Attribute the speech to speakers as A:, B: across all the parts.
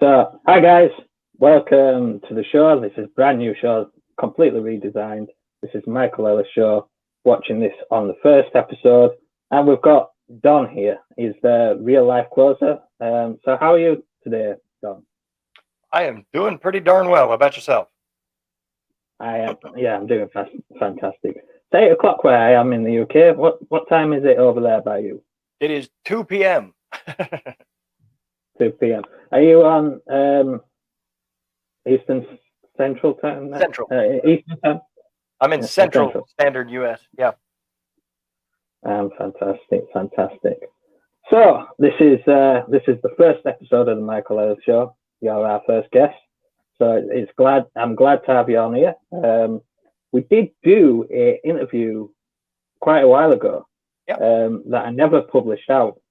A: So, hi guys, welcome to the show. This is a brand new show, completely redesigned. This is Michael Ellis Show, watching this on the first episode. And we've got Don here. He's the real life closer. So how are you today, Don?
B: I am doing pretty darn well. How about yourself?
A: I'm doing fantastic. It's 8 o'clock where I am in the UK. What time is it over there by you?
B: It is 2 p.m.
A: 2 p.m. Are you on Eastern Central Time?
B: Central.
A: Eastern Time?
B: I'm in Central Standard U.S. Yeah.
A: Fantastic. So this is the first episode of the Michael Ellis Show. You're our first guest, so I'm glad to have you on here. We did do an interview quite a while ago that I never published out,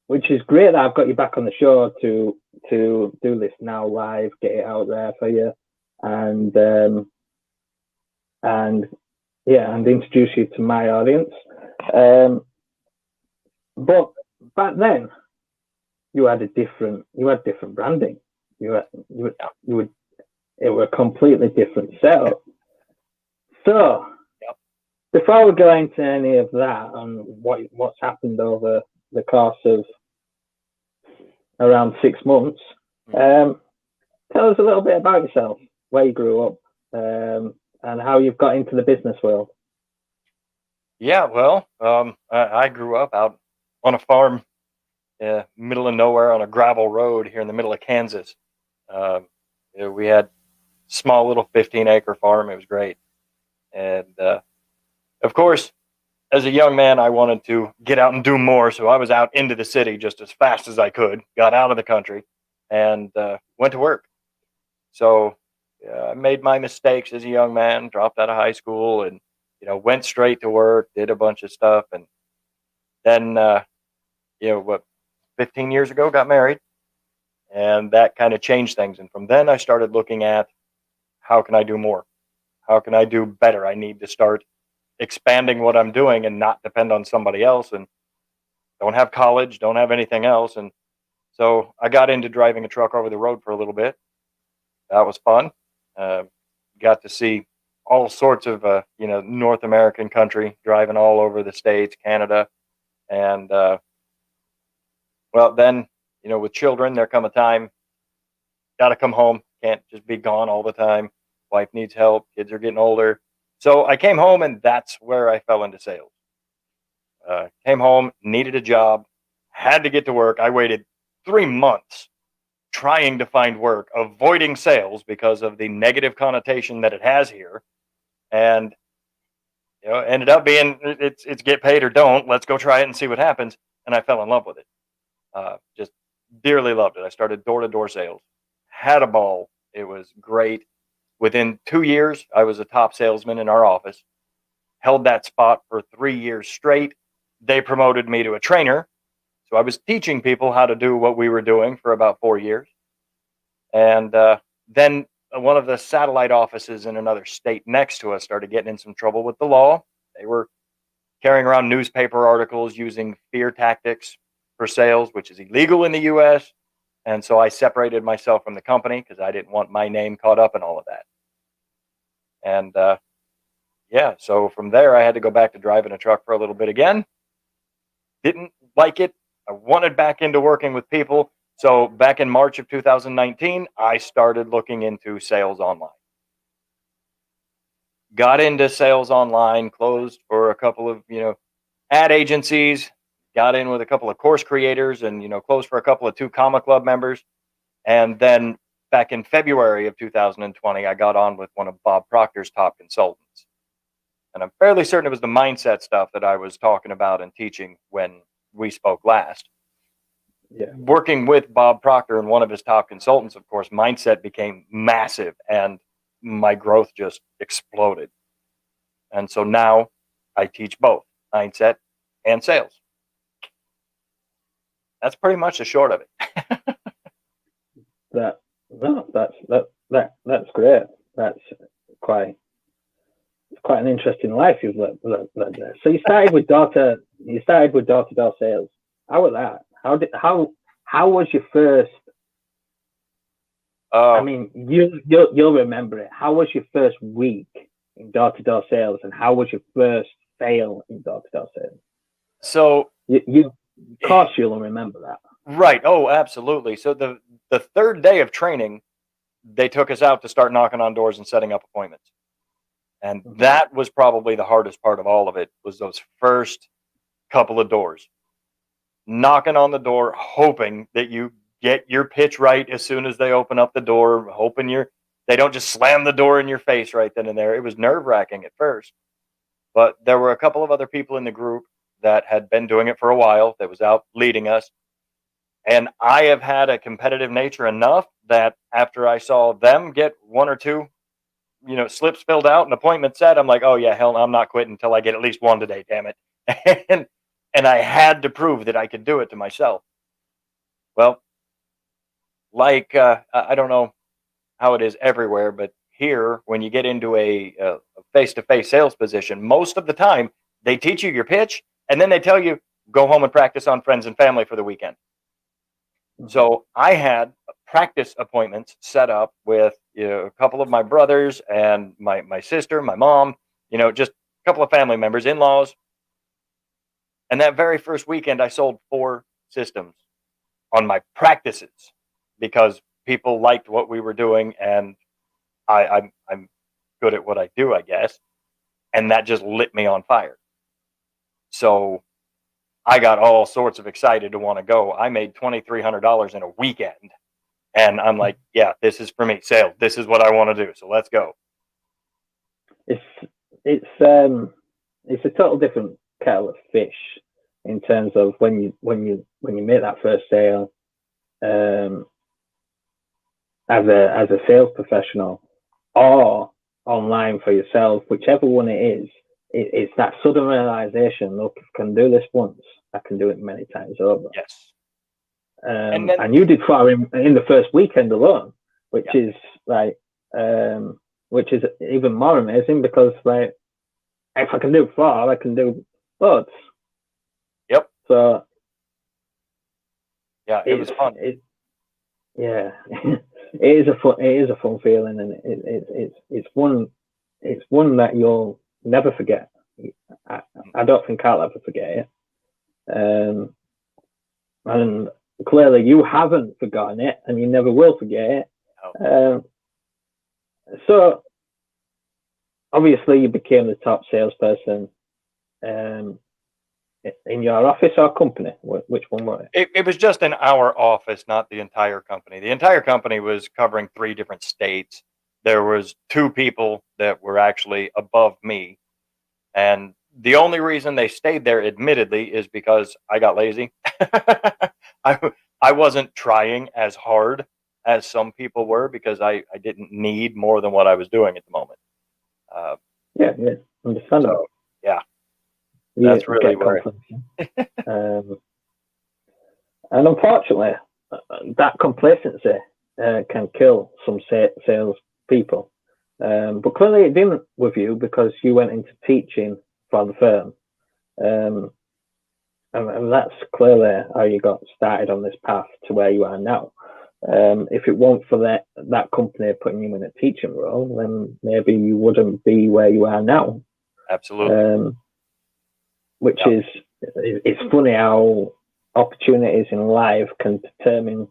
A: which is great that I've got you back on the show to do this now live, get it out there for you, and introduce you to my audience. But back then, you had different branding. It were a completely different setup. So, before we go into any of that and what's happened over the course of around 6 months, tell us a little bit about yourself, where you grew up, and how you've got into the business world.
B: Yeah, well, I grew up out on a farm, middle of nowhere on a gravel road here in the middle of Kansas. We had a small little 15-acre farm. It was great. And, of course, as a young man, I wanted to get out and do more. So I was out into the city just as fast as I could, got out of the country, and went to work. So I made my mistakes as a young man, dropped out of high school, and went straight to work, did a bunch of stuff, and then 15 years ago got married, and that kind of changed things. And from then I started looking at how can I do more? How can I do better? I need to start expanding what I'm doing and not depend on somebody else, and don't have college, don't have anything else. And so I got into driving a truck over the road for a little bit. That was fun. Got to see all sorts of North American country, driving all over the States, Canada, and then with children there come a time, got to come home, can't just be gone all the time. Wife needs help, kids are getting older. So I came home, and that's where I fell into sales. Came home, needed a job, had to get to work. I waited 3 months trying to find work, avoiding sales because of the negative connotation that it has here. And ended up being it's get paid or don't. Let's go try it and see what happens. And I fell in love with it. Just dearly loved it. I started door-to-door sales. Had a ball. It was great. Within 2 years, I was a top salesman in our office. Held that spot for 3 years straight. They promoted me to a trainer. So I was teaching people how to do what we were doing for about 4 years. And then one of the satellite offices in another state next to us started getting in some trouble with the law. They were carrying around newspaper articles using fear tactics for sales, which is illegal in the U.S. And so I separated myself from the company because I didn't want my name caught up in all of that. And so from there, I had to go back to driving a truck for a little bit again. Didn't like it. I wanted back into working with people. So back in March of 2019, I started looking into sales online. Got into sales online, closed for a couple of, ad agencies, got in with a couple of course creators, and, closed for a couple of 2 Comma Club members. And then back in February of 2020, I got on with one of Bob Proctor's top consultants. And I'm fairly certain it was the mindset stuff that I was talking about and teaching when we spoke last. Yeah. Working with Bob Proctor and one of his top consultants, of course, mindset became massive, and my growth just exploded. And so now I teach both mindset and sales. That's pretty much the short of it.
A: That's great. That's quite an interesting life you've led there. So you started with door-to-door sales. How was that? How how was your first? I mean, you'll remember it. How was your first week in door-to-door sales, and how was your first sale in door-to-door sales?
B: So
A: of course you'll remember that.
B: Right. Oh, absolutely. So the third day of training, they took us out to start knocking on doors and setting up appointments. And that was probably the hardest part of all of it, was those first couple of doors. Knocking on the door, hoping that you get your pitch right as soon as they open up the door, hoping they don't just slam the door in your face right then and there. It was nerve-wracking at first. But there were a couple of other people in the group that had been doing it for a while, that was out leading us. And I have had a competitive nature enough that after I saw them get one or two, slips filled out and appointments set, I'm like, oh yeah, hell, I'm not quitting until I get at least one today, damn it. and I had to prove that I could do it to myself. Well, like, I don't know how it is everywhere, but here, when you get into a face-to-face sales position, most of the time they teach you your pitch and then they tell you, go home and practice on friends and family for the weekend. So I had practice appointments set up with a couple of my brothers and my sister, my mom, just a couple of family members, in-laws. And that very first weekend, I sold 4 systems on my practices because people liked what we were doing, and I'm good at what I do, I guess. And that just lit me on fire. So I got all sorts of excited to want to go. I made $2,300 in a weekend, and I'm like, yeah, this is for me. Sales. This is what I want to do. So let's go.
A: It's a total different kettle of fish in terms of when you make that first sale, as a sales professional or online for yourself, whichever one it is. It's that sudden realization, look, if I can do this once, I can do it many times over.
B: Yes.
A: And you did far in the first weekend alone, which is which is even more amazing, because if I can do 4, I can do loads.
B: Yep.
A: So
B: yeah, it was fun.
A: It is a fun feeling, and it's one that you'll never forget. I don't think I'll ever forget it. And clearly you haven't forgotten it, and you never will forget it.
B: Oh.
A: So obviously you became the top salesperson in your office or company. Which one was it?
B: It was just in our office, not the entire company. The entire company was covering 3 different states. There was 2 people that were actually above me. And the only reason they stayed there, admittedly, is because I got lazy. I wasn't trying as hard as some people were, because I didn't need more than what I was doing at the moment.
A: Yeah, understandable.
B: So, yeah, that's really where.
A: And unfortunately, that complacency can kill some sales people. But clearly it didn't with you, because you went into teaching for the firm. And that's clearly how you got started on this path to where you are now. If it weren't for that company putting you in a teaching role, then maybe you wouldn't be where you are now.
B: Absolutely.
A: It's funny how opportunities in life can determine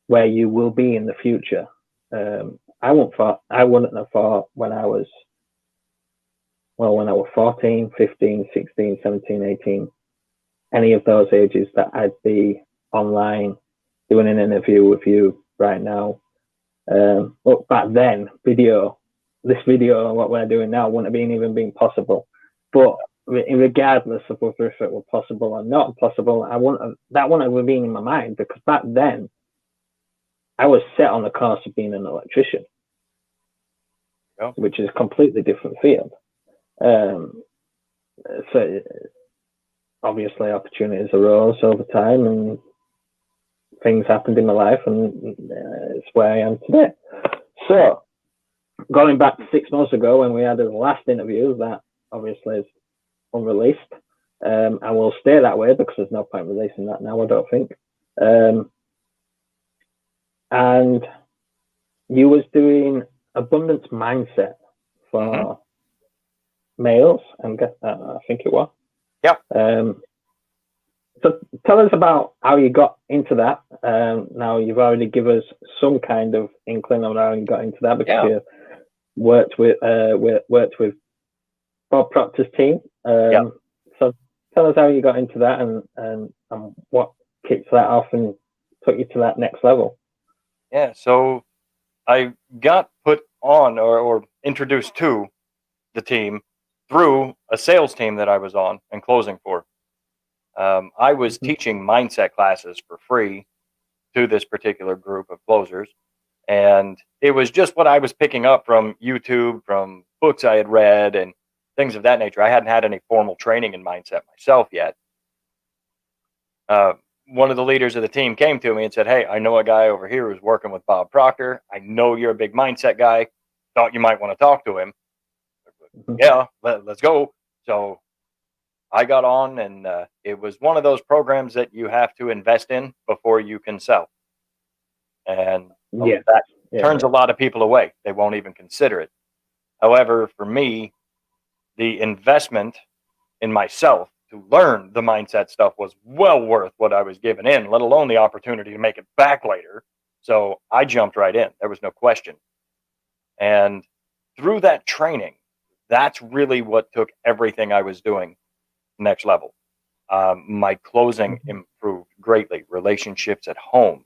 A: where you will be in the future. I wouldn't have thought when I was 14, 15, 16, 17, 18, any of those ages, that I'd be online doing an interview with you right now. Look, back then, this video, what we're doing now, wouldn't have even been possible. But regardless of whether if it were possible or not possible, that wouldn't have been in my mind, because back then I was set on the course of being an electrician, which is a completely different field. So obviously opportunities arose over time, and things happened in my life, and it's where I am today. So going back to 6 months ago, when we had the last interview, that obviously is unreleased, and will stay that way, because there's no point releasing that now, I don't think. and you was doing abundance mindset for males, I think it was.
B: Yep.
A: So tell us about how you got into that. Now you've already given us some kind of inkling of how you got into that because you worked with Bob Proctor's team. So tell us how you got into that and what kicked that off and took you to that next level.
B: Yeah, so I got put on or introduced to the team through a sales team that I was on and closing for. I was teaching mindset classes for free to this particular group of closers. And it was just what I was picking up from YouTube, from books I had read and things of that nature. I hadn't had any formal training in mindset myself yet. One of the leaders of the team came to me and said, "Hey, I know a guy over here who's working with Bob Proctor. I know you're a big mindset guy. Thought you might want to talk to him." Yeah, let's go. So I got on, and it was one of those programs that you have to invest in before you can sell. And that turns a lot of people away. They won't even consider it. However, for me, the investment in myself to learn the mindset stuff was well worth what I was given in, let alone the opportunity to make it back later. So I jumped right in. There was no question. And through that training, that's really what took everything I was doing next level. My closing improved greatly. Relationships at home,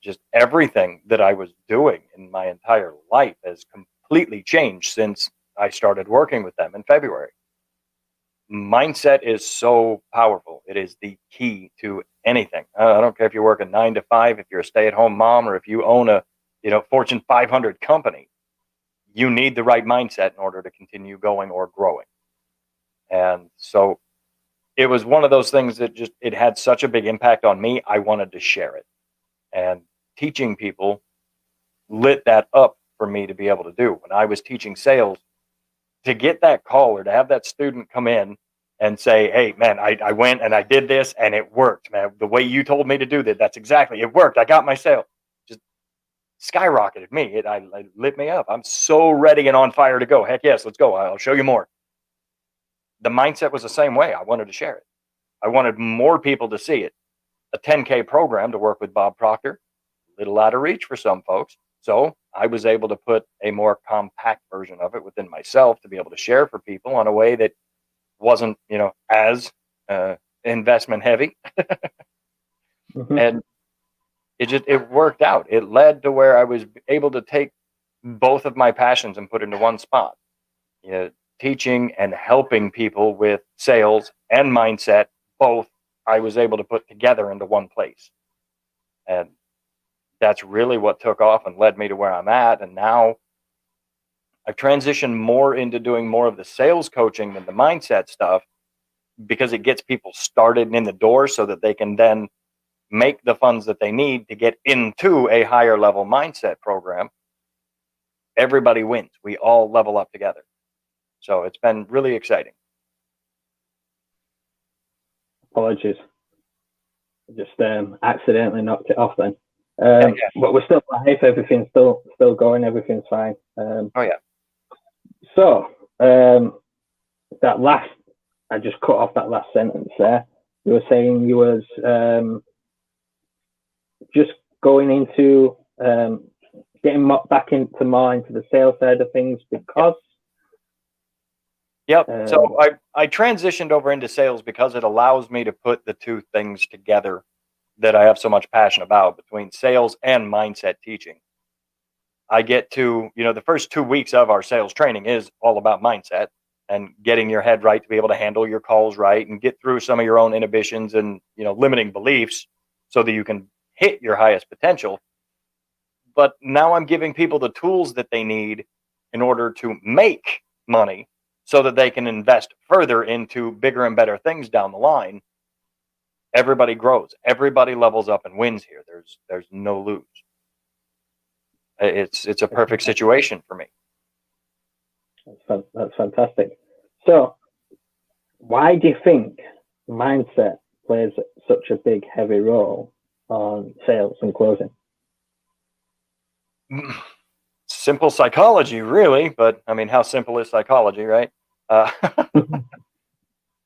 B: just everything that I was doing in my entire life has completely changed since I started working with them in February. Mindset is so powerful. It is the key to anything. I don't care if you work a 9 to 5, if you're a stay-at-home mom, or if you own a Fortune 500 company. You need the right mindset in order to continue going or growing. And so it was one of those things that it had such a big impact on me. I wanted to share it. And teaching people lit that up for me to be able to do. When I was teaching sales, to get that call or to have that student come in and say, "Hey, man, I went and I did this and it worked, man. The way you told me to do that, that's exactly, it worked. I got my sale." Just skyrocketed me. It lit me up. I'm so ready and on fire to go. Heck yes, let's go. I'll show you more. The mindset was the same way. I wanted to share it. I wanted more people to see it. A 10K program to work with Bob Proctor, a little out of reach for some folks. So I was able to put a more compact version of it within myself to be able to share for people in a way that wasn't, as investment heavy. And it worked out. It led to where I was able to take both of my passions and put into one spot. Teaching and helping people with sales and mindset, both I was able to put together into one place. And that's really what took off and led me to where I'm at. And now I've transitioned more into doing more of the sales coaching than the mindset stuff, because it gets people started in the door so that they can then make the funds that they need to get into a higher level mindset program. Everybody wins. We all level up together. So it's been really exciting.
A: Apologies. Just accidentally knocked it off then. But we're still live. Everything's still going. Everything's fine. So that last, I just cut off that last sentence there. You were saying you was just going into getting back into more into the sales side of things because.
B: Yep. So I transitioned over into sales because it allows me to put the two things together that I have so much passion about, between sales and mindset teaching. I get to, the first 2 weeks of our sales training is all about mindset and getting your head right to be able to handle your calls right and get through some of your own inhibitions and, limiting beliefs so that you can hit your highest potential. But now I'm giving people the tools that they need in order to make money so that they can invest further into bigger and better things down the line. Everybody grows. Everybody levels up and wins here. There's no lose. It's a perfect situation for me.
A: That's fantastic. So why do you think mindset plays such a big, heavy role on sales and closing?
B: Simple psychology, really, but I mean, how simple is psychology, right? Uh,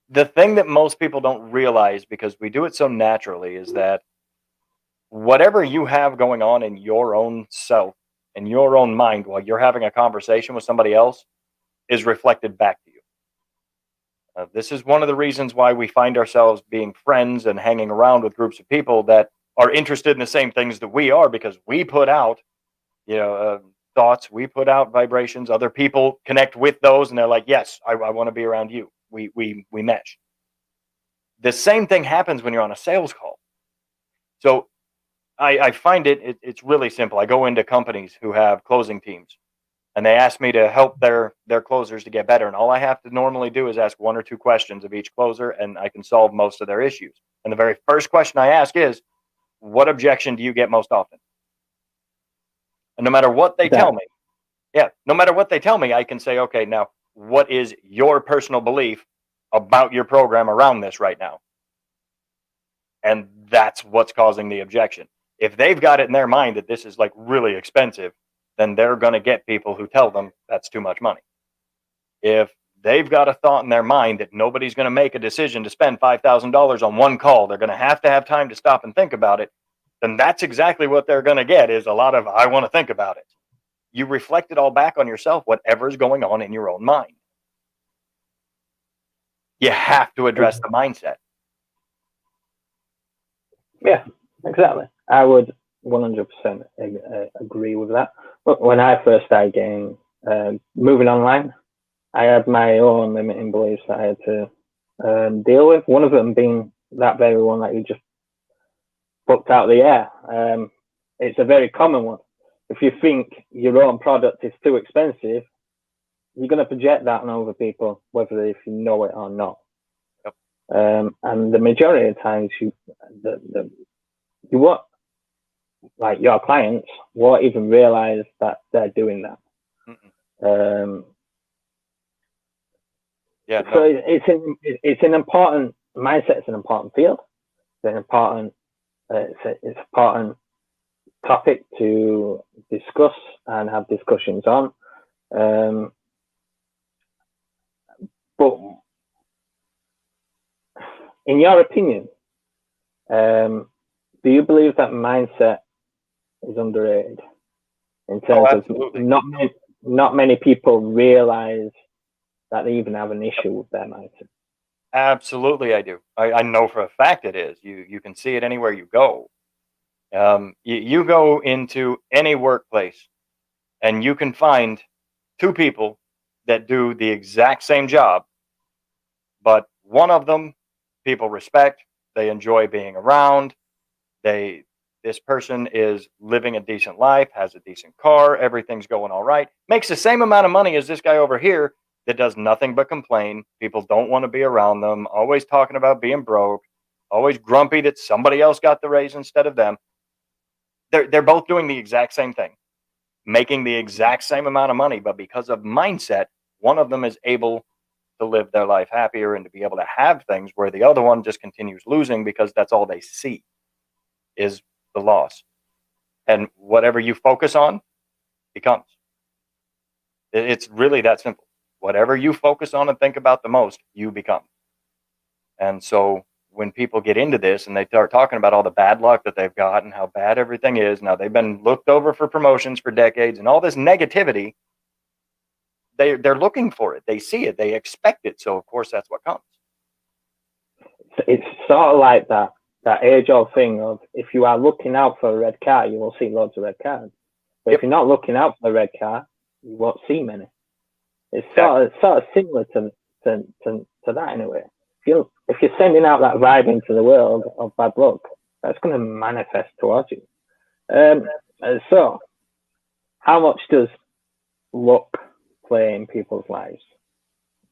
B: the thing that most people don't realize, because we do it so naturally, is that whatever you have going on in your own self, in your own mind, while you're having a conversation with somebody else, is reflected back to you. This is one of the reasons why we find ourselves being friends and hanging around with groups of people that are interested in the same things that we are, because we put out, thoughts, we put out vibrations. Other people connect with those, and they're like, "Yes, I want to be around you." We mesh. The same thing happens when you're on a sales call. So I find it's really simple. I go into companies who have closing teams, and they ask me to help their closers to get better. And all I have to normally do is ask one or two questions of each closer, and I can solve most of their issues. And the very first question I ask is, "What objection do you get most often?" And no matter what they tell me, no matter what they tell me, I can say, "Okay, now what is your personal belief about your program around this right now?" And that's what's causing the objection. If they've got it in their mind that this is like really expensive, then they're going to get people who tell them that's too much money. If they've got a thought in their mind that nobody's going to make a decision to spend $5,000 on one call, they're going to have time to stop and think about it, then that's exactly what they're going to get, is a lot of, "I want to think about it." You reflect it all back on yourself, whatever's going on in your own mind. You have to address the mindset.
A: Yeah, exactly. I would 100% agree with that. But when I first started getting moving online, I had my own limiting beliefs that I had to deal with. One of them being that very one that you just plucked out of the air. It's a very common one. If you think your own product is too expensive, you're going to project that on other people, whether if you know it or not.
B: Yep.
A: And the majority of times, you won't, like your clients won't even realize that they're doing that. So it's an important mindset. It's an important field. It's an important topic to discuss and have discussions on. But in your opinion, do you believe that mindset is underrated in terms of not many people realize that they even have an issue with their mindset?
B: Absolutely, I do. I know for a fact it is. You can see it anywhere you go. You go into any workplace, and you can find two people that do the exact same job, but one of them people respect, they enjoy being around, this person is living a decent life, has a decent car, everything's going all right, makes the same amount of money as this guy over here that does nothing but complain. People don't want to be around them, always talking about being broke, always grumpy that somebody else got the raise instead of them. They're both doing the exact same thing, making the exact same amount of money, but because of mindset, one of them is able to live their life happier and to be able to have things, where the other one just continues losing because that's all they see is the loss. And whatever you focus on becomes. It's really that simple. Whatever you focus on and think about the most, you become. And so when people get into this and they start talking about all the bad luck that they've got and how bad everything is, now they've been looked over for promotions for decades and all this negativity, they're looking for it. They see it. They expect it. So, of course, that's what comes.
A: It's sort of like that age-old thing of, if you are looking out for a red car, you will see loads of red cars. But if you're not looking out for the red car, you won't see many. It's sort of similar to that in a way. If you're sending out that vibe into the world of bad luck, that's going to manifest towards you. So, how much does luck play in people's lives?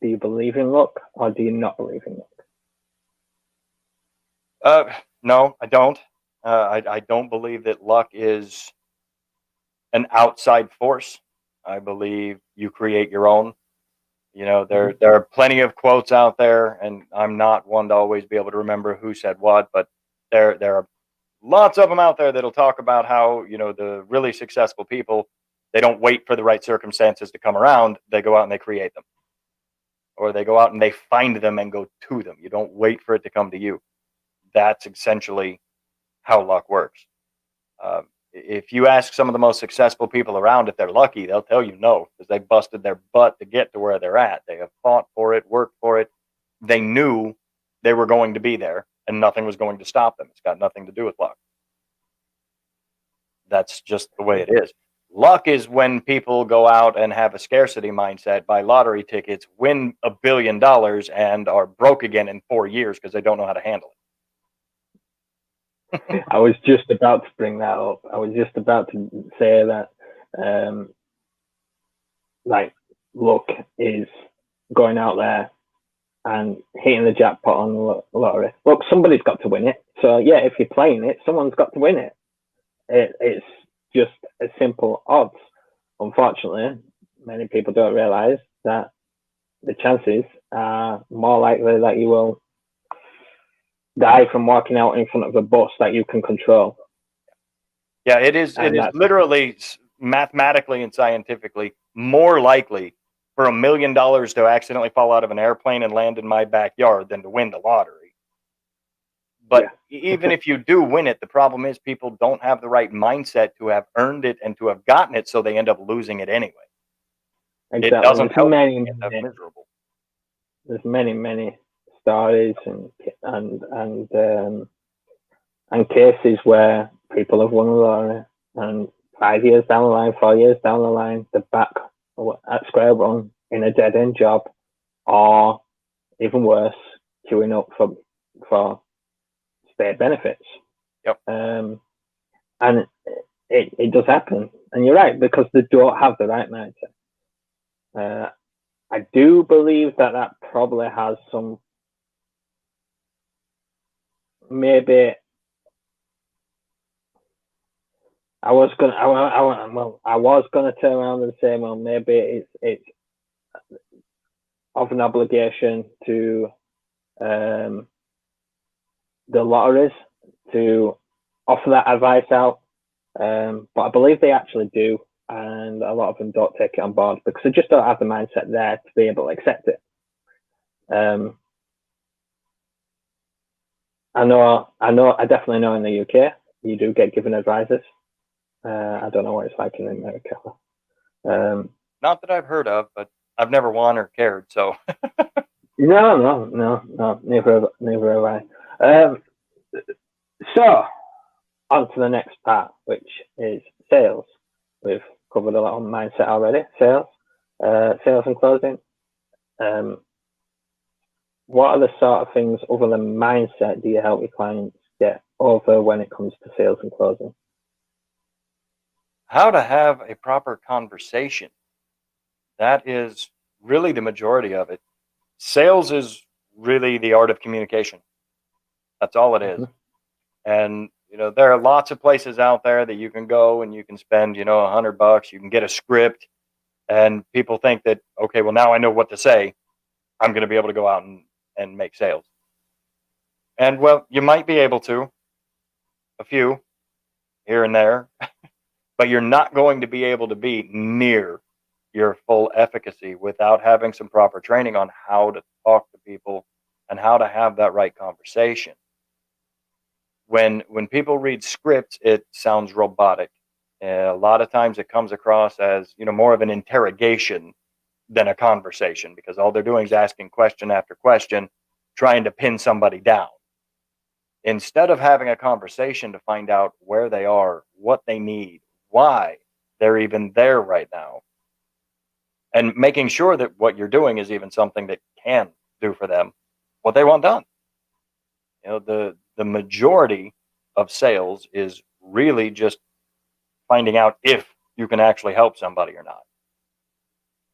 A: Do you believe in luck, or do you not believe in luck?
B: No, I don't. I don't believe that luck is an outside force. I believe you create your own. There are plenty of quotes out there, and I'm not one to always be able to remember who said what, but there are lots of them out there that'll talk about how, the really successful people, they don't wait for the right circumstances to come around. They go out and they create them, or they go out and they find them and go to them. You don't wait for it to come to you. That's essentially how luck works. If you ask some of the most successful people around if they're lucky, they'll tell you no, because they busted their butt to get to where they're at. They have fought for it, worked for it. They knew they were going to be there, and nothing was going to stop them. It's got nothing to do with luck. That's just the way it is. Luck is when people go out and have a scarcity mindset, buy lottery tickets, win $1 billion, and are broke again in 4 years because they don't know how to handle it.
A: I was just about to bring that up. I was just about to say that, luck is going out there and hitting the jackpot on the lottery. Look, somebody's got to win it. So yeah, if you're playing it, someone's got to win it. It's just a simple odds. Unfortunately, many people don't realize that the chances are more likely that you will die from walking out in front of a bus that you can control.
B: Yeah, it is literally, mathematically and scientifically, more likely for $1 million to accidentally fall out of an airplane and land in my backyard than to win the lottery. But even if you do win it, the problem is people don't have the right mindset to have earned it and to have gotten it, so they end up losing it anyway.
A: Exactly.
B: It doesn't help you end up miserable.
A: There's many stories and cases where people have won the lottery, and 5 years down the line, 4 years down the line, they're back at square one in a dead end job, or even worse, queuing up for state benefits.
B: Yep.
A: And it does happen, and you're right, because they don't have the right mindset. I do believe that probably has some, maybe. I was gonna turn around and say, well, maybe it's of an obligation to the lotteries to offer that advice out, but I believe they actually do, and a lot of them don't take it on board because they just don't have the mindset there to be able to accept it. I definitely know in the UK you do get given advices. I don't know what it's like in America.
B: Not that I've heard of, but I've never won or cared. So
A: no, never have I. So on to the next part, which is sales. We've covered a lot on mindset already. Sales and closing. What are the sort of things other than mindset do you help your clients get over when it comes to sales and closing?
B: How to have a proper conversation. That is really the majority of it. Sales is really the art of communication. That's all it is. Mm-hmm. And, there are lots of places out there that you can go and you can spend, $100. You can get a script, and people think that, okay, well, now I know what to say. I'm going to be able to go out and make sales. And, well, you might be able to, a few here and there, but you're not going to be able to be near your full efficacy without having some proper training on how to talk to people and how to have that right conversation. When people read scripts, it sounds robotic. A lot of times it comes across as, more of an interrogation than a conversation, because all they're doing is asking question after question, trying to pin somebody down. Instead of having a conversation to find out where they are, what they need, why they're even there right now, and making sure that what you're doing is even something that can do for them what they want done. The majority of sales is really just finding out if you can actually help somebody or not.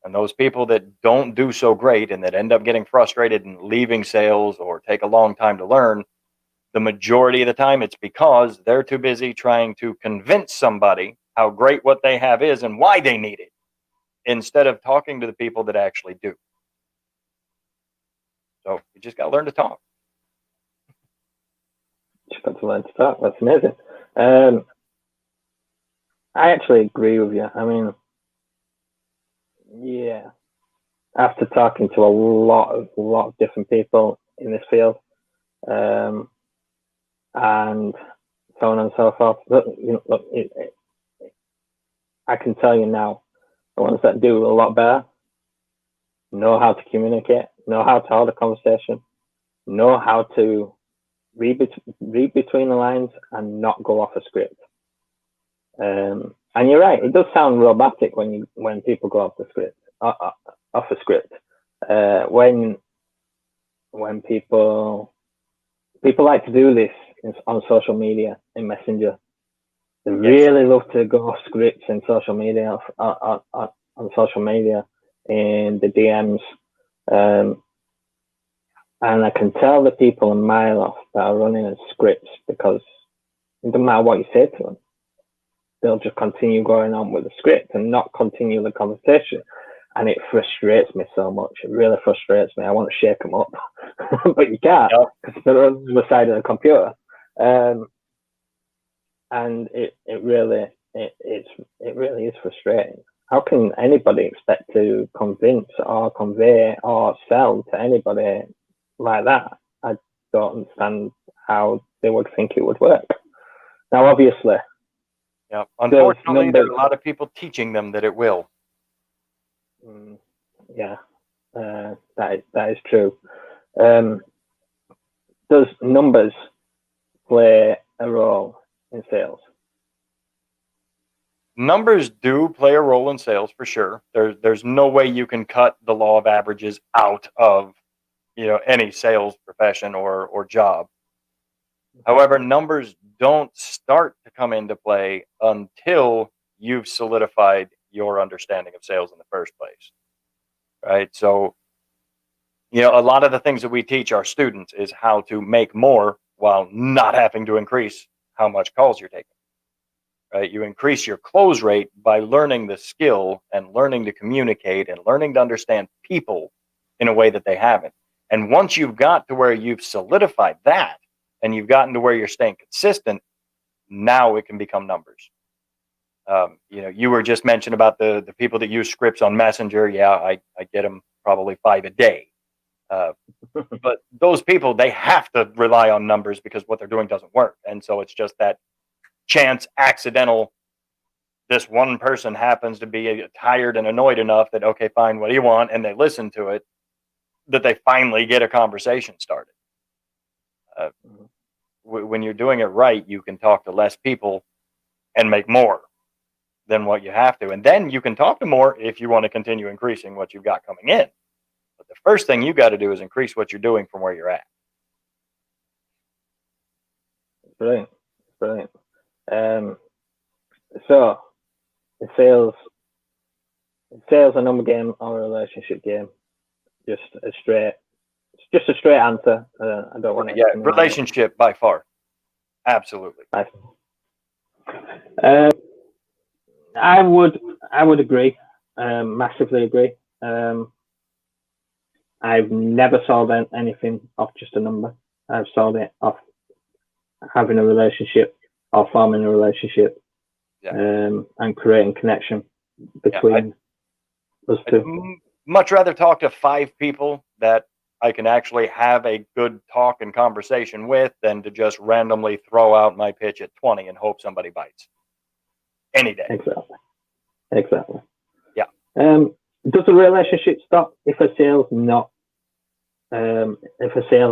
B: And those people that don't do so great and that end up getting frustrated and leaving sales or take a long time to learn, the majority of the time it's because they're too busy trying to convince somebody how great what they have is and why they need it, instead of talking to the people that actually do. So you just got to learn to talk.
A: Just got to learn to talk. That's amazing. I actually agree with you. I mean, yeah. After talking to a lot of different people in this field, and so on and so forth. I can tell you now, the ones that do a lot better know how to communicate, know how to hold a conversation, know how to read between the lines and not go off a script. And you're right, it does sound robotic when people go off the script, off a script. When people like to do this on social media, in Messenger. They really love to go off scripts in social media, on social media, in the DMs. And I can tell the people a mile off that are running a scripts, because it doesn't matter what you say to them. They'll just continue going on with the script and not continue the conversation. And it frustrates me so much. It really frustrates me. I want to shake them up, but you can't, because they're on the side of the computer. And it really is frustrating. How can anybody expect to convince or convey or sell to anybody like that? I don't understand how they would think it would work. Now, obviously,
B: unfortunately, there are a lot of people teaching them that it will.
A: That is true. Does numbers play a role in sales?
B: Numbers do play a role in sales, for sure. There's no way you can cut the law of averages out of any sales profession or job. However, numbers don't start to come into play until you've solidified your understanding of sales in the first place, right? So, a lot of the things that we teach our students is how to make more while not having to increase how much calls you're taking, right? You increase your close rate by learning the skill and learning to communicate and learning to understand people in a way that they haven't. And once you've got to where you've solidified that, and you've gotten to where you're staying consistent, now it can become numbers. You were just mentioning about the people that use scripts on Messenger. Yeah, I get them probably 5 a day. But those people, they have to rely on numbers because what they're doing doesn't work. And so it's just that chance, accidental, this one person happens to be tired and annoyed enough that, okay, fine, what do you want? And they listen to it, that they finally get a conversation started. When you're doing it right, you can talk to less people and make more than what you have to. And then you can talk to more if you want to continue increasing what you've got coming in. But the first thing you got to do is increase what you're doing from where you're at.
A: Brilliant. So, is sales a number game or a relationship game? Just a straight answer. I don't want to.
B: Yeah, relationship by far. Absolutely.
A: I would agree. Massively agree. I've never sold anything off just a number. I've sold it off having a relationship or forming a relationship, and creating connection between those two.
B: I'd much rather talk to 5 people that I can actually have a good talk and conversation with than to just randomly throw out my pitch at 20 and hope somebody bites. Any day.
A: Exactly.
B: Yeah.
A: Does the relationship stop if a sale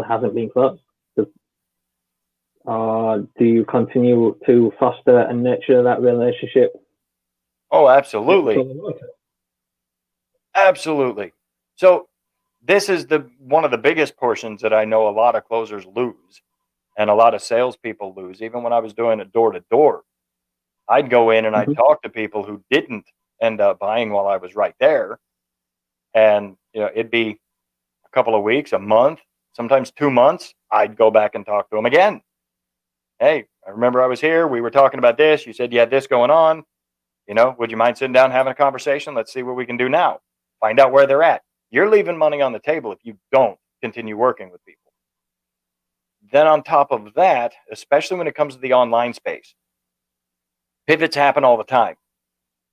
A: hasn't been closed? Or do you continue to foster and nurture that relationship?
B: Oh, absolutely. Absolutely. So this is one of the biggest portions that I know a lot of closers lose and a lot of salespeople lose. Even when I was doing it door to door, I'd go in and I'd talk to people who didn't end up buying while I was right there. And, it'd be a couple of weeks, a month, sometimes 2 months. I'd go back and talk to them again. Hey, I remember I was here. We were talking about this. You said you had this going on. Would you mind sitting down and having a conversation? Let's see what we can do now. Find out where they're at. You're leaving money on the table if you don't continue working with people. Then on top of that, especially when it comes to the online space, pivots happen all the time.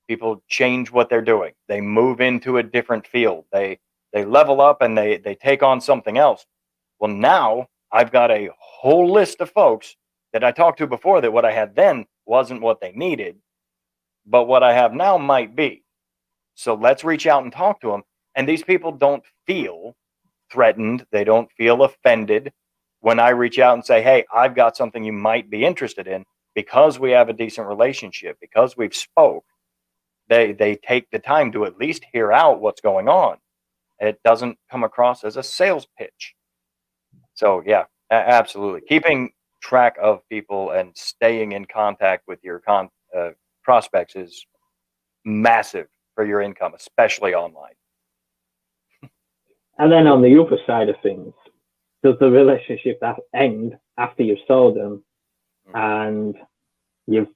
B: People change what they're doing. They move into a different field. They level up and they take on something else. Well, now I've got a whole list of folks that I talked to before that what I had then wasn't what they needed, but what I have now might be. So let's reach out and talk to them. And these people don't feel threatened. They don't feel offended when I reach out and say, hey, I've got something you might be interested in, because we have a decent relationship, because we've spoke. They take the time to at least hear out what's going on. It doesn't come across as a sales pitch. So yeah, absolutely. Keeping track of people and staying in contact with your prospects is massive for your income, especially online.
A: And then on the other side of things, does the relationship end after you've sold them and you've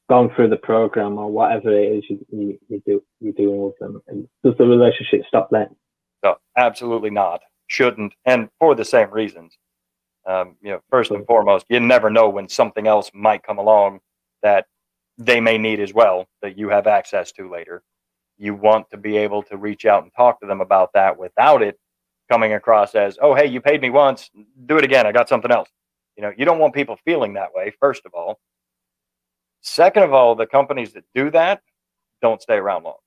A: gone through the program or whatever it is you're doing with them? And does the relationship stop then?
B: No, absolutely not. Shouldn't, and for the same reasons. First and foremost, you never know when something else might come along that they may need as well, that you have access to later. You want to be able to reach out and talk to them about that without it coming across as, oh, hey, you paid me once, do it again, I got something else. You don't want people feeling that way, first of all. Second of all, the companies that do that don't stay around long,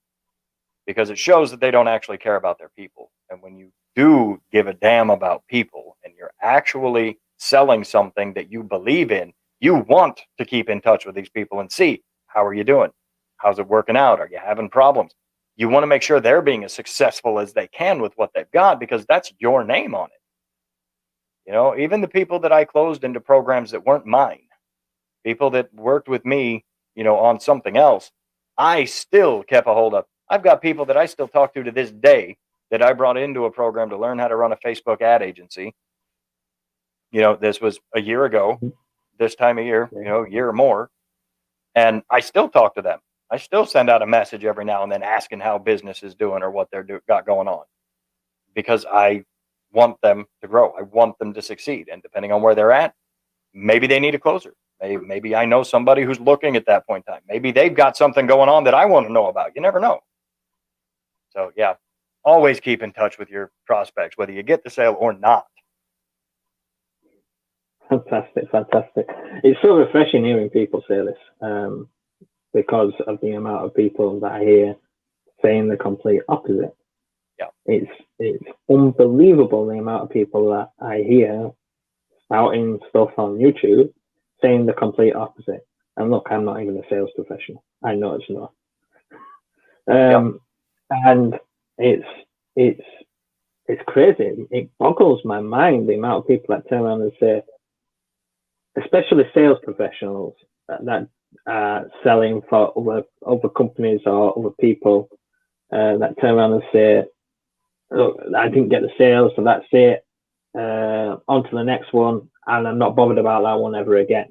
B: because it shows that they don't actually care about their people. And when you do give a damn about people and you're actually selling something that you believe in, you want to keep in touch with these people and see, how are you doing? How's it working out? Are you having problems? You want to make sure they're being as successful as they can with what they've got, because that's your name on it. Even the people that I closed into programs that weren't mine, people that worked with me, on something else, I still kept a hold of. I've got people that I still talk to this day that I brought into a program to learn how to run a Facebook ad agency. This was a year ago, this time of year, a year or more. And I still talk to them. I still send out a message every now and then asking how business is doing or what they're got going on, because I want them to grow. I want them to succeed. And depending on where they're at, maybe they need a closer. Maybe I know somebody who's looking at that point in time. Maybe they've got something going on that I want to know about. You never know. So yeah, always keep in touch with your prospects, whether you get the sale or not.
A: Fantastic. It's so refreshing hearing people say this, because of the amount of people that I hear saying the complete opposite.
B: Yeah,
A: it's unbelievable the amount of people that I hear spouting stuff on YouTube saying the complete opposite. And look, I'm not even a sales professional. I know it's not. And it's crazy. It boggles my mind the amount of people that turn around and say, especially sales professionals that are selling for other companies or other people, that turn around and say, look, I didn't get the sales, so that's it. On to the next one, and I'm not bothered about that one ever again.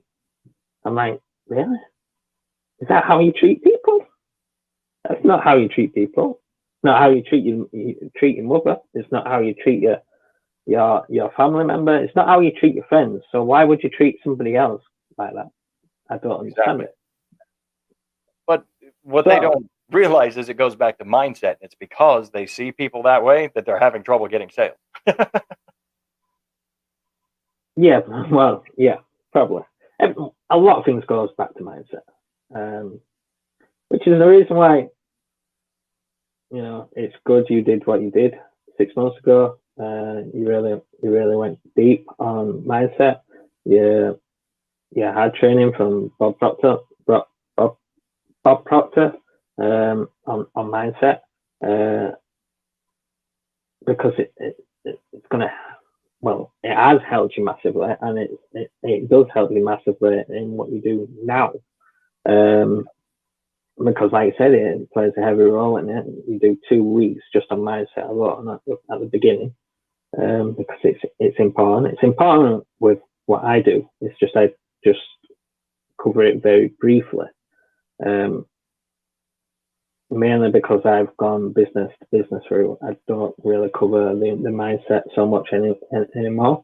A: I'm like, really? Is that how you treat people? That's not how you treat people. It's not how you treat your mother. It's not how you treat your family member. It's not how you treat your friends. So why would you treat somebody else like that? I don't understand it.
B: But what they don't realize is it goes back to mindset. It's because they see people that way that they're having trouble getting sales.
A: Yeah, well, yeah, probably. A lot of things goes back to mindset, which is the reason why, it's good you did what you did 6 months ago. You really went deep on mindset. You had training from Bob Proctor on mindset, because it's gonna. Well, it has helped you massively, and it does help you massively in what you do now. Because, like I said, it plays a heavy role in it. You do 2 weeks just on mindset alone at the beginning, because it's important. It's important with what I do. It's just I just cover it very briefly, mainly because I've gone business to business route. I don't really cover the mindset so much anymore.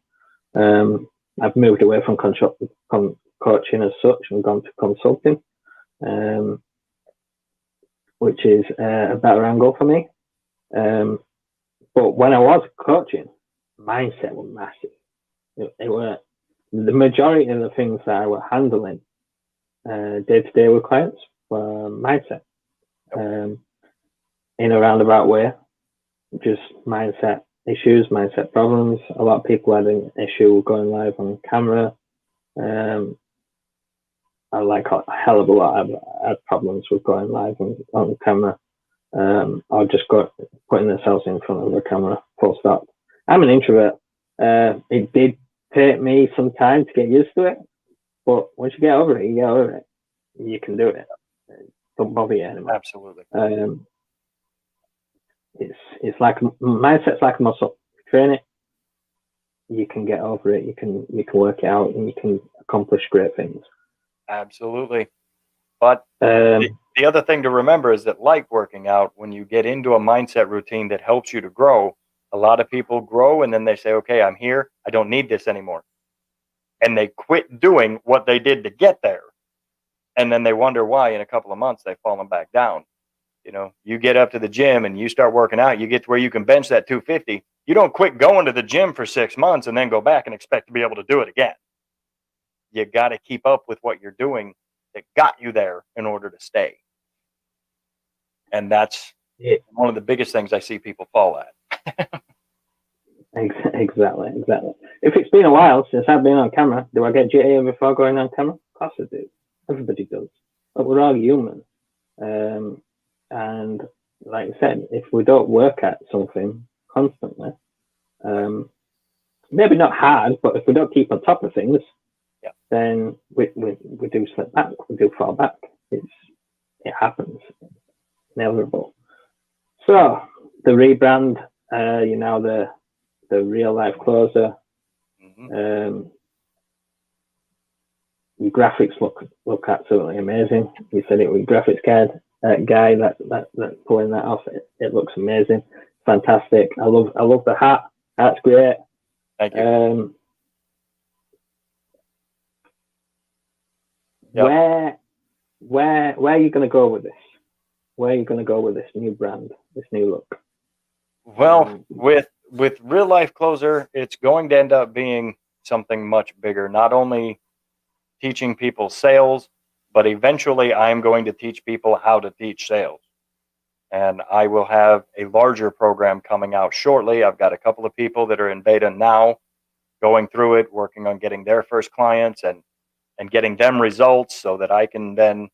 A: I've moved away from coaching as such and gone to consulting, which is a better angle for me. But when I was coaching, mindset was massive. It were the majority of the things that I were handling day to day with clients were mindset, in a roundabout way, just mindset issues, mindset problems. A lot of people had an issue going live on camera. I like a hell of a lot. I've had problems with going live on camera, or just putting themselves in front of the camera. Full stop. I'm an introvert. It did take me some time to get used to it, but once you get over it, you get over it. You can do it. Don't bother you anymore.
B: Absolutely.
A: It's like mindset's like a muscle. Train it, you can get over it. You can work it out, and you can accomplish great things.
B: Absolutely. But the other thing to remember is that, like working out, when you get into a mindset routine that helps you to grow, a lot of people grow and then they say, okay, I'm here. I don't need this anymore. And they quit doing what they did to get there. And then they wonder why in a couple of months they've fallen back down. You know, you get up to the gym and you start working out, you get to where you can bench that 250. You don't quit going to the gym for 6 months and then go back and expect to be able to do it again. You got to keep up with what you're doing that got you there in order to stay. And that's one of the biggest things I see people fall at.
A: Exactly. If it's been a while since I've been on camera, do I get jittery before going on camera? Of course I do. Everybody does. But we're all human. And like I said, if we don't work at something constantly, maybe not hard, but if we don't keep on top of things, then we do slip back, we do fall back. It happens. It's inevitable. So the rebrand, you're now the real life closer. Your graphics look absolutely amazing. You said it with graphics guy that's pulling that off. It looks amazing, fantastic. I love the hat. That's great.
B: Thank you.
A: Where are you going to go with this? Where are you going to go with this new brand, this new look?
B: Well, with Real Life Closer, it's going to end up being something much bigger. Not only teaching people sales, but eventually I'm going to teach people how to teach sales. And I will have a larger program coming out shortly. I've got a couple of people that are in beta now, going through it, working on getting their first clients and getting them results so that I can then,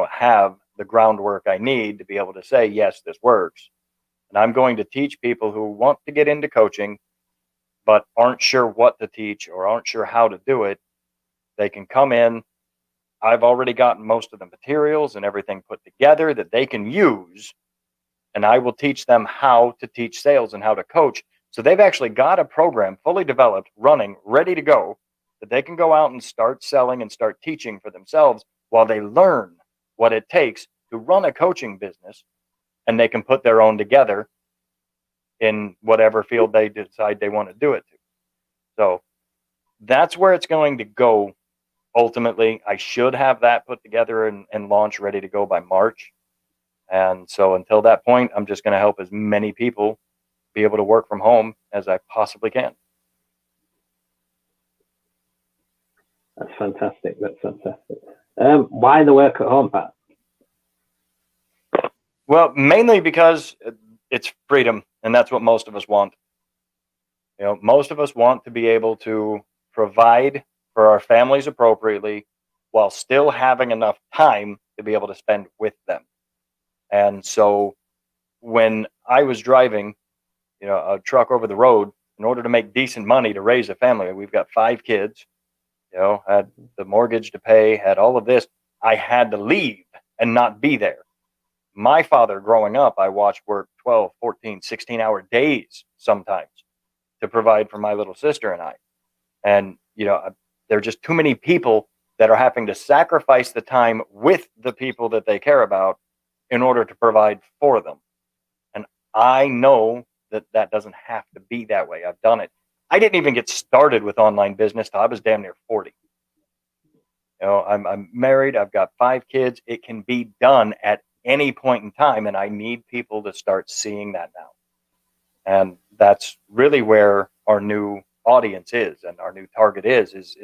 B: have the groundwork I need to be able to say, yes, this works. And I'm going to teach people who want to get into coaching, but aren't sure what to teach or aren't sure how to do it. They can come in. I've already gotten most of the materials and everything put together that they can use. And I will teach them how to teach sales and how to coach. So they've actually got a program fully developed, running, ready to go, that they can go out and start selling and start teaching for themselves while they learn what it takes to run a coaching business, and they can put their own together in whatever field they decide they want to do it to. So that's where it's going to go. Ultimately, I should have that put together and launch ready to go by March. And so until that point, I'm just going to help as many people be able to work from home as I possibly can.
A: That's fantastic. Why the work at home, Pat?
B: Well, mainly because it's freedom, and that's what most of us want. Most of us want to be able to provide for our families appropriately while still having enough time to be able to spend with them. And so when I was driving, a truck over the road in order to make decent money to raise a family, we've got 5 kids, had the mortgage to pay, had all of this. I had to leave and not be there. My father growing up, I watched work 12, 14, 16-hour days sometimes to provide for my little sister and I. And, there are just too many people that are having to sacrifice the time with the people that they care about in order to provide for them. And I know that doesn't have to be that way. I've done it. I didn't even get started with online business till I was damn near 40. I'm married. I've got 5 kids. It can be done at any point in time, and I need people to start seeing that now. And that's really where our new audience is, and our new target is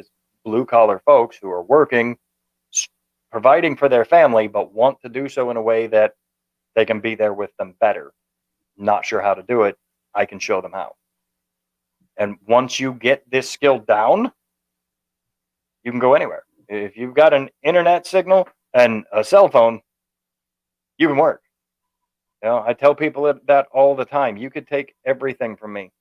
B: blue collar folks who are working, providing for their family, but want to do so in a way that they can be there with them better. Not sure how to do it. I can show them how. And once you get this skill down, you can go anywhere. If you've got an internet signal and a cell phone, you can work. I tell people that all the time. You could take everything from me,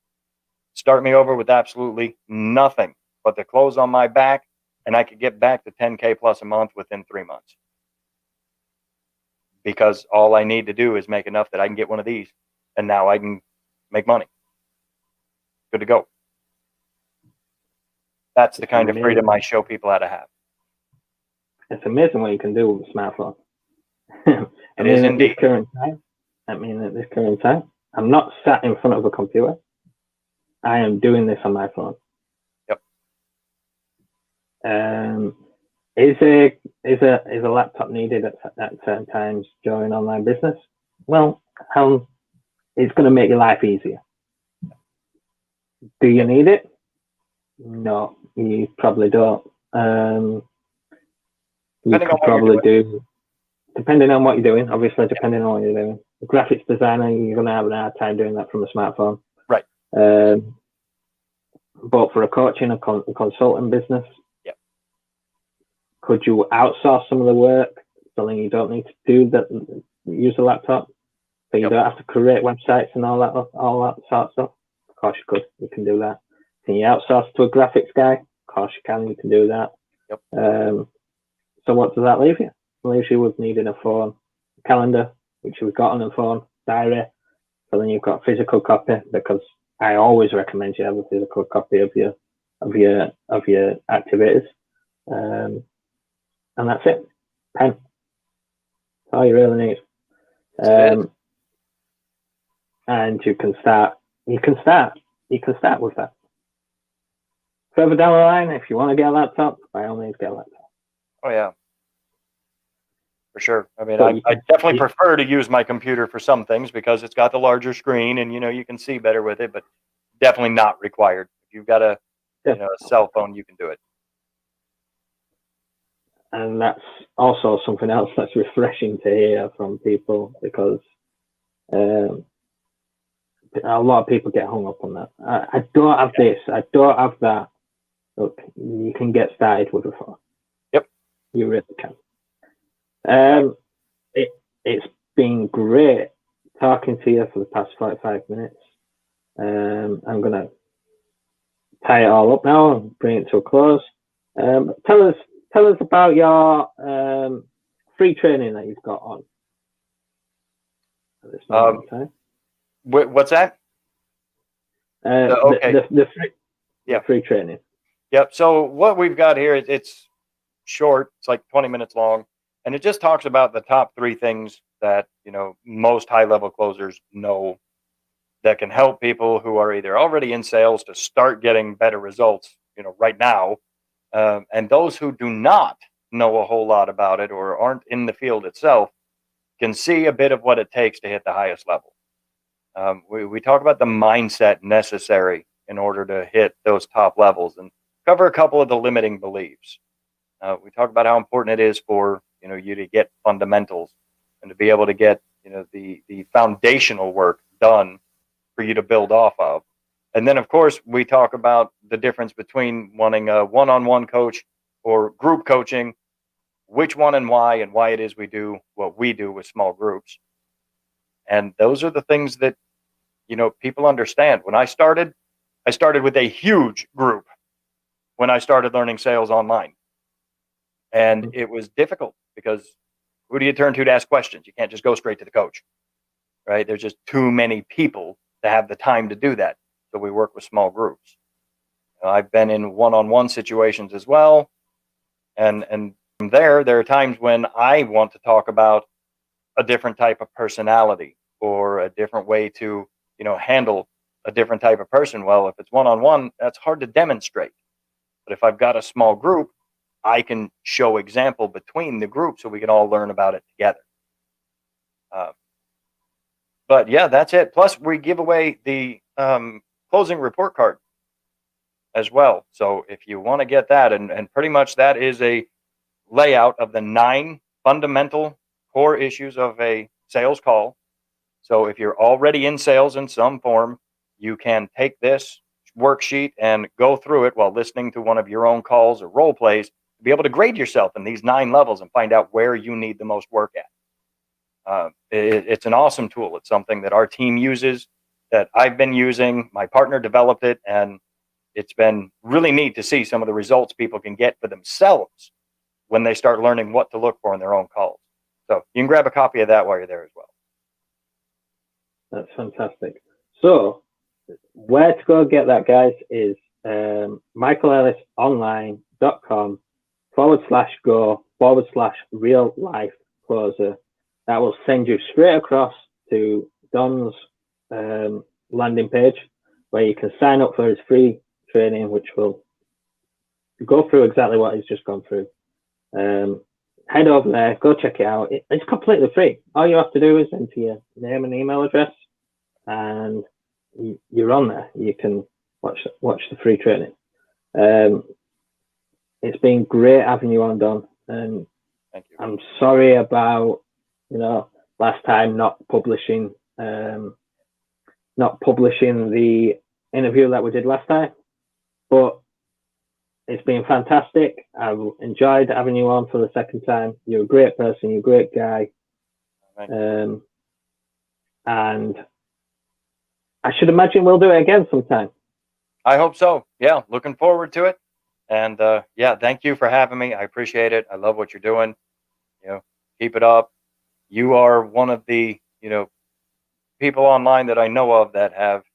B: start me over with absolutely nothing but the clothes on my back, and I could get back to 10K plus a month within 3 months. Because all I need to do is make enough that I can get one of these, and now I can make money. Good to go. That's the kind of freedom I show people how to have.
A: It's amazing what you can do with a smartphone.
B: It is indeed.
A: At this current time, I'm not sat in front of a computer. I am doing this on my phone.
B: Yep.
A: Is a laptop needed at certain times during online business? Well, it's going to make your life easier. Do you need it? No, you probably don't. You could probably do, depending on what you're doing. Obviously, depending on what you're doing. A graphics designer, you're going to have a hard time doing that from a smartphone.
B: Right.
A: But for a coaching, a consulting business,
B: yep.
A: Could you outsource some of the work so then you don't need to do that? Use a laptop, so you don't have to create websites and all that sort of stuff. Of course, you could. You can do that. Can you outsource to a graphics guy? Of course, you can. You can do that.
B: Yep.
A: So what does that leave you? It leaves you with needing a phone, a calendar, which you've got on the phone, diary. So then you've got a physical copy, because I always recommend you have a physical copy of your activities. And that's it. Pen. That's all you really need. And you can start with that. Further down the line, if you want to get a laptop, by all means get a laptop.
B: Oh yeah, for sure. I mean, I definitely prefer to use my computer for some things because it's got the larger screen and you can see better with it, but definitely not required. If you've got a cell phone, you can do it.
A: And that's also something else that's refreshing to hear from people, because a lot of people get hung up on that. I don't have this. I don't have that. Look, you can get started with a phone.
B: Yep.
A: You really can. It's been great talking to you for the past 45 minutes. I'm going to tie it all up now and bring it to a close. Tell us about your free training that you've got on at this moment in time.
B: What's that?
A: The free training.
B: Yep. So what we've got here, it's short. It's like 20 minutes long. And it just talks about the top 3 things that, most high-level closers know that can help people who are either already in sales to start getting better results, right now. And those who do not know a whole lot about it or aren't in the field itself can see a bit of what it takes to hit the highest level. We talk about the mindset necessary in order to hit those top levels and cover a couple of the limiting beliefs. We talk about how important it is for you to get fundamentals and to be able to get the foundational work done for you to build off of. And then, of course, we talk about the difference between wanting a one-on-one coach or group coaching, which one and why it is we do what we do with small groups. And those are the things that, people understand. When I started with a huge group when I started learning sales online. And it was difficult because who do you turn to ask questions? You can't just go straight to the coach, right? There's just too many people to have the time to do that. So we work with small groups. I've been in one-on-one situations as well. And from there are times when I want to talk about a different type of personality or a different way to, handle a different type of person. Well, if it's one-on-one, that's hard to demonstrate. But if I've got a small group, I can show example between the group so we can all learn about it together. But yeah, that's it. Plus, we give away the closing report card as well. So if you want to get that, and pretty much that is a layout of the 9 fundamental core issues of a sales call. So if you're already in sales in some form, you can take this worksheet and go through it while listening to one of your own calls or role plays to be able to grade yourself in these 9 levels and find out where you need the most work at. It's an awesome tool. It's something that our team uses, that I've been using. My partner developed it, and it's been really neat to see some of the results people can get for themselves when they start learning what to look for in their own calls. So you can grab a copy of that while you're there as well.
A: That's fantastic. So where to go get that, guys, is michaelelisonline.com/go/real life closer. That will send you straight across to Don's landing page, where you can sign up for his free training, which will go through exactly what he's just gone through. Head over there, go check it out. It's completely free. All you have to do is enter your name and email address, and you're on there. You can watch the free training. It's been great having you on, Don, and
B: thank you.
A: I'm sorry about last time not publishing the interview that we did last time, but it's been fantastic. I've enjoyed having you on for the second time. You're a great person. You're a great guy. And I should imagine we'll do it again sometime.
B: I hope so. Yeah, looking forward to it. And yeah, thank you for having me. I appreciate it. I love what you're doing. Keep it up. You are one of the people online that I know of that have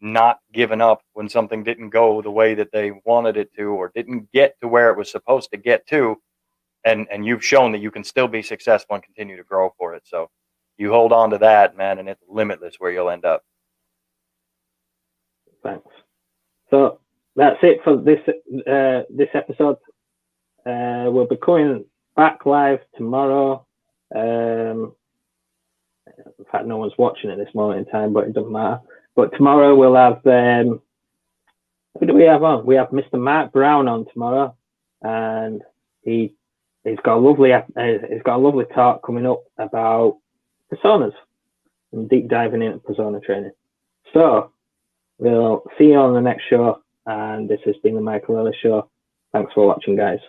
B: not given up when something didn't go the way that they wanted it to, or didn't get to where it was supposed to get to, and you've shown that you can still be successful and continue to grow for it. So you hold on to that, man, and it's limitless where you'll end up.
A: Thanks. So that's it for this episode. We'll be coming back live tomorrow. In fact, no one's watching at this moment in time, but it doesn't matter. But tomorrow we'll have who do we have on? We have Mr. Mark Brown on tomorrow, and he's got a lovely talk coming up about personas and deep diving into persona training. So we'll see you on the next show, and this has been the Michael Ellis Show. Thanks for watching, guys.